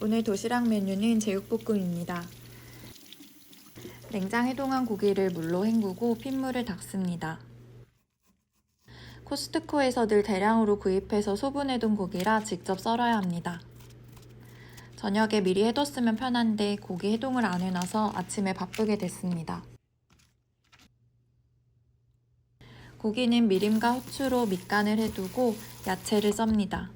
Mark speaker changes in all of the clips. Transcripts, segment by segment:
Speaker 1: 오늘 도시락 메뉴는 제육볶음입니다. 냉장 해동한 고기를 물로 헹구고 핏물을 닦습니다. 코스트코에서들 대량으로 구입해서 소분해둔 고기라 직접 썰어야 합니다. 저녁에 미리 해뒀으면 편한데 고기 해동을 안 해놔서 아침에 바쁘게 됐습니다. 고기는 미림과 후추로 밑간을 해두고 야채를 썹니다.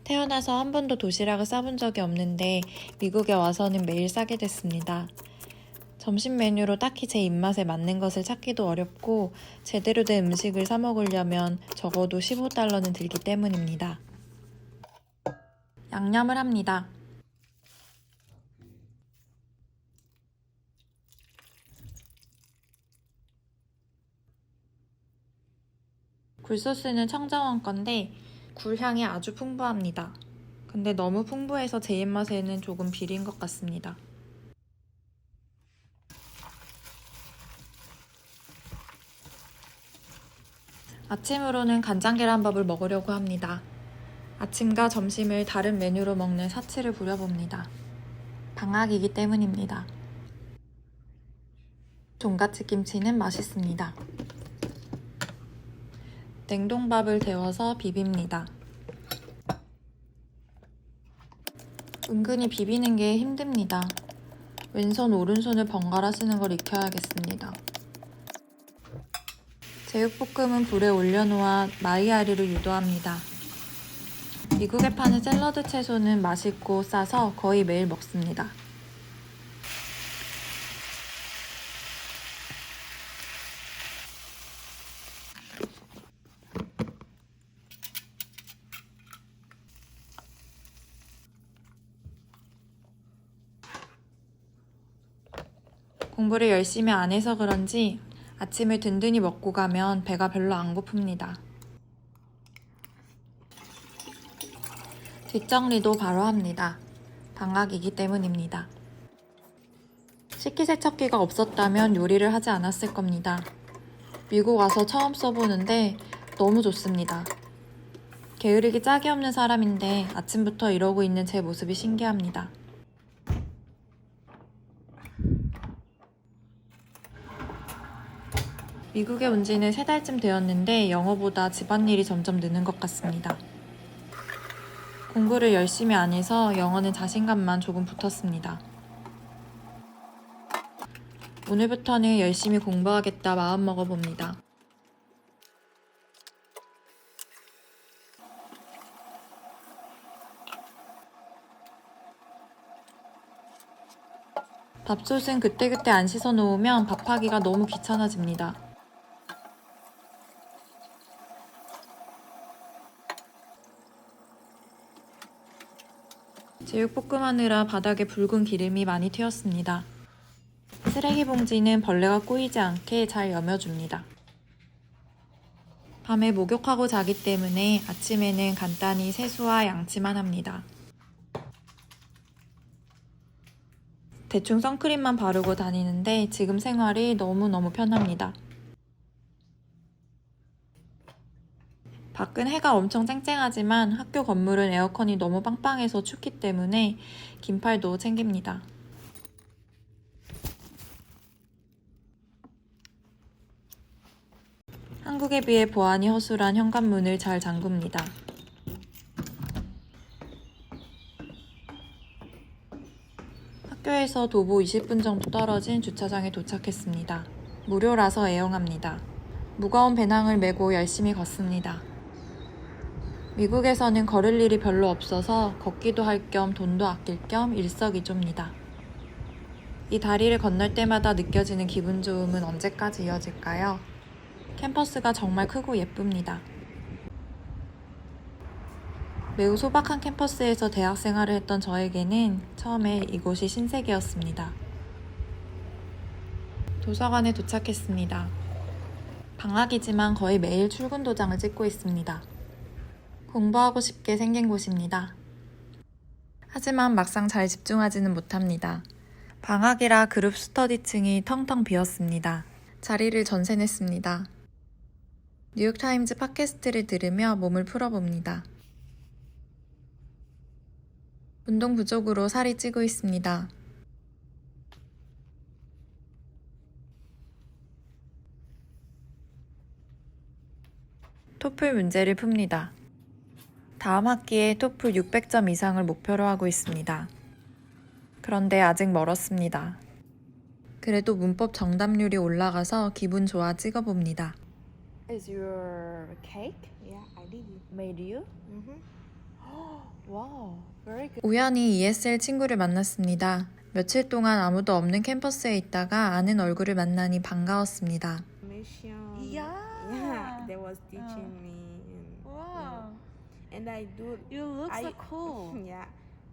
Speaker 1: 태어나서 한 번도 도시락을 싸본 적이 없는데 미국에 와서는 매일 싸게 됐습니다. 점심 메뉴로 딱히 제 입맛에 맞는 것을 찾기도 어렵고 제대로 된 음식을 사 먹으려면 적어도 15달러는 들기 때문입니다. 양념을 합니다. 굴소스는 청정원 건데 굴향이 아주 풍부합니다. 근데 너무 풍부해서 제 입맛에는 조금 비린 것 같습니다. 아침으로는 간장 계란밥을 먹으려고 합니다. 아침과 점심을 다른 메뉴로 먹는 사치를 부려봅니다. 방학이기 때문입니다. 종갓집 김치는 맛있습니다. 냉동밥을 데워서 비빕니다. 은근히 비비는 게 힘듭니다. 왼손 오른손을 번갈아 쓰는 걸 익혀야겠습니다. 제육볶음은 불에 올려놓아 마이야리로 유도합니다. 미국에 파는 샐러드 채소는 맛있고 싸서 거의 매일 먹습니다. 공부를 열심히 안 해서 그런지 아침을 든든히 먹고 가면 배가 별로 안 고픕니다. 뒷정리도 바로 합니다. 방학이기 때문입니다. 식기세척기가 없었다면 요리를 하지 않았을 겁니다. 미국 와서 처음 써보는데 너무 좋습니다. 게으르기 짝이 없는 사람인데 아침부터 이러고 있는 제 모습이 신기합니다. 미국에 온 지는 3달쯤 되었는데 영어보다 집안일이 점점 느는 것 같습니다. 공부를 열심히 안 해서 영어는 자신감만 조금 붙었습니다. 오늘부터는 열심히 공부하겠다 마음먹어 봅니다. 밥솥은 그때그때 안 씻어 놓으면 밥하기가 너무 귀찮아집니다. 제육볶음 하느라 바닥에 붉은 기름이 많이 튀었습니다. 쓰레기 봉지는 벌레가 꼬이지 않게 잘 여며줍니다. 밤에 목욕하고 자기 때문에 아침에는 간단히 세수와 양치만 합니다. 대충 선크림만 바르고 다니는데 지금 생활이 너무너무 편합니다. 밖은 해가 엄청 쨍쨍하지만 학교 건물은 에어컨이 너무 빵빵해서 춥기 때문에 긴팔도 챙깁니다. 한국에 비해 보안이 허술한 현관문을 잘 잠굽니다. 학교에서 도보 20분 정도 떨어진 주차장에 도착했습니다. 무료라서 애용합니다. 무거운 배낭을 메고 열심히 걷습니다. 미국에서는 걸을 일이 별로 없어서 걷기도 할 겸 돈도 아낄 겸 일석이조입니다. 이 다리를 건널 때마다 느껴지는 기분 좋음은 언제까지 이어질까요? 캠퍼스가 정말 크고 예쁩니다. 매우 소박한 캠퍼스에서 대학 생활을 했던 저에게는 처음에 이곳이 신세계였습니다. 도서관에 도착했습니다. 방학이지만 거의 매일 출근 도장을 찍고 있습니다. 공부하고 싶게 생긴 곳입니다. 하지만 막상 잘 집중하지는 못합니다. 방학이라 그룹 스터디층이 텅텅 비었습니다. 자리를 전세냈습니다. 뉴욕타임즈 팟캐스트를 들으며 몸을 풀어봅니다. 운동 부족으로 살이 찌고 있습니다. 토플 문제를 풉니다. 다음 학기에 토플 600점 이상을 목표로 하고 있습니다. 그런데 아직 멀었습니다. 그래도 문법 정답률이 올라가서 기분 좋아 찍어봅니다.
Speaker 2: Is your cake
Speaker 3: Yeah, I did it.
Speaker 2: made you? Wow, very good.
Speaker 1: 우연히 ESL 친구를 만났습니다. 며칠 동안 아무도 없는 캠퍼스에 있다가 아는 얼굴을 만나니 반가웠습니다.
Speaker 3: Mission.
Speaker 2: Yeah.
Speaker 3: Yeah, they was teaching me. And,
Speaker 2: Wow,
Speaker 3: and I do.
Speaker 2: you look so
Speaker 3: I-
Speaker 2: cool.
Speaker 3: Yeah,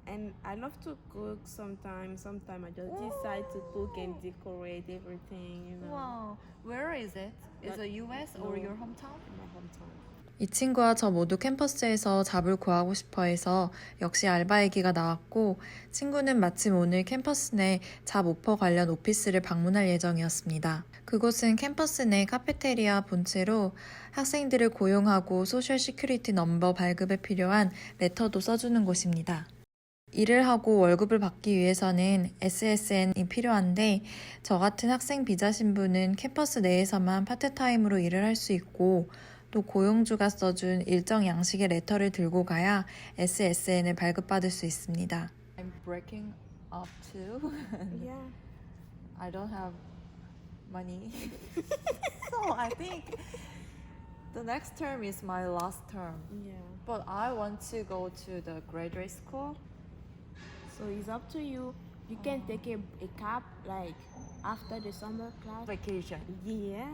Speaker 3: and I love to cook sometimes. Sometimes I just decide to cook and decorate everything. You know,
Speaker 2: Wow, where is it? Is it US or
Speaker 3: No.
Speaker 2: your hometown?
Speaker 3: in my hometown.
Speaker 1: 이 친구와 저 모두 캠퍼스에서 잡을 구하고 싶어 해서 역시 알바 얘기가 나왔고 친구는 마침 오늘 캠퍼스 내 잡 오퍼 관련 오피스를 방문할 예정이었습니다. 그곳은 캠퍼스 내 카페테리아 본체로 학생들을 고용하고 소셜 시큐리티 넘버 발급에 필요한 레터도 써주는 곳입니다. 일을 하고 월급을 받기 위해서는 SSN이 필요한데 저 같은 학생 비자 신분은 캠퍼스 내에서만 파트타임으로 일을 할 수 있고 또 고용주가 써준 일정 양식의 레터를 들고 가야 SSN을 발급받을 수 있습니다.
Speaker 2: I'm breaking up too.
Speaker 3: Yeah.
Speaker 2: I don't have money. So I think the next term is my last term.
Speaker 3: Yeah.
Speaker 2: But I want to go to the graduate school.
Speaker 3: So it's up to you. You can take a cab like after the summer class.
Speaker 2: Vacation.
Speaker 3: Yeah.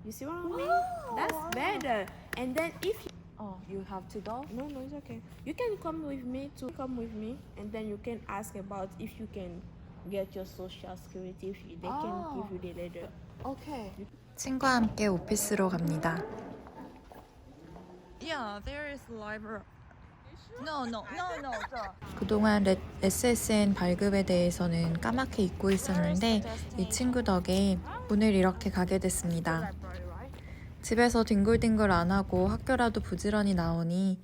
Speaker 3: You see what I mean?
Speaker 2: Wow,
Speaker 3: That's
Speaker 2: wow.
Speaker 3: better. And then if you,
Speaker 2: Oh, you have to go?
Speaker 3: no, it's okay. You can come with me to come with me, and then you can ask about if you can get your social security. If you, they
Speaker 2: Oh.
Speaker 3: can give you the letter.
Speaker 2: Okay.
Speaker 1: 친구와 함께 오피스로 갑니다.
Speaker 2: Yeah, there is library. No.
Speaker 1: 그동안 SSN 발급에 대해서는 까맣게 잊고 있었는데 이 친구 덕에 오늘 이렇게 가게 됐습니다. 집에서 뒹굴뒹굴 안 하고 학교라도 부지런히 나오니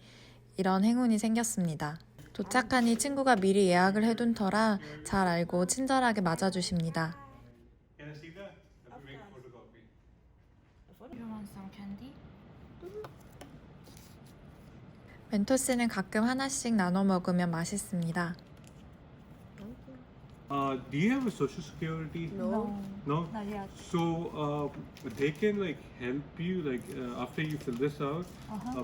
Speaker 1: 이런 행운이 생겼습니다. 도착하니 친구가 미리 예약을 해둔 터라 잘 알고 친절하게 맞아주십니다.
Speaker 4: Can I see that? Let me make a photocopy.
Speaker 2: You want some candy?
Speaker 1: 멘토스는 가끔 하나씩 나눠 먹으면 맛있습니다.
Speaker 4: Do you have a social security?
Speaker 3: No.
Speaker 4: No?
Speaker 2: Not yet.
Speaker 4: So they can like help you like after you fill this out.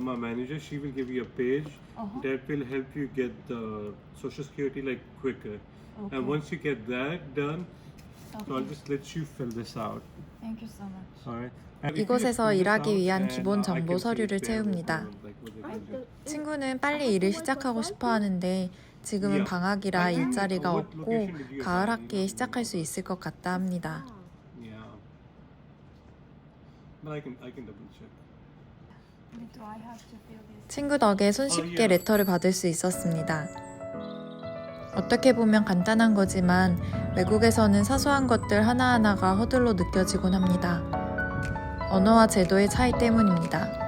Speaker 4: My manager, she will give you a page that will help you get the social security like quicker. And once you get that done, so I'll just let you fill this out.
Speaker 2: Thank you so much.
Speaker 4: Alright. And if you just
Speaker 1: 이곳에서
Speaker 4: fill this
Speaker 1: 일하기
Speaker 4: out,
Speaker 1: 위한
Speaker 4: then,
Speaker 1: 기본
Speaker 4: I
Speaker 1: 정보
Speaker 4: can see
Speaker 1: 서류를
Speaker 4: if they have
Speaker 1: 채웁니다.
Speaker 4: like what they can do.
Speaker 1: 친구는 빨리 일을 시작하고 싶어 하는데 지금은 방학이라 일자리가 없고 가을 학기에 시작할 수 있을 것 같다 합니다.
Speaker 4: Yeah. But I can double check.
Speaker 2: Do I have to fill this?
Speaker 1: 친구 덕에 손쉽게 레터를 받을 수 있었습니다. 어떻게 보면 간단한 거지만 외국에서는 사소한 것들 하나하나가 허들로 느껴지곤 합니다. 언어와 제도의 차이 때문입니다.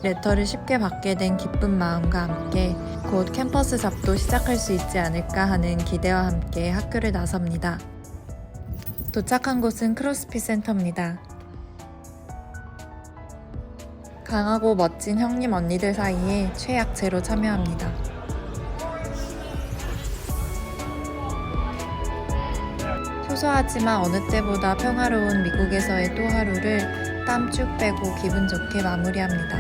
Speaker 1: 레터를 쉽게 받게 된 기쁜 마음과 함께 곧 캠퍼스 잡도 시작할 수 있지 않을까 하는 기대와 함께 학교를 나섭니다. 도착한 곳은 크로스핏 센터입니다. 강하고 멋진 형님 언니들 사이에 최약체로 참여합니다. 소소하지만 어느 때보다 평화로운 미국에서의 또 하루를 땀 쭉 빼고 기분 좋게 마무리합니다.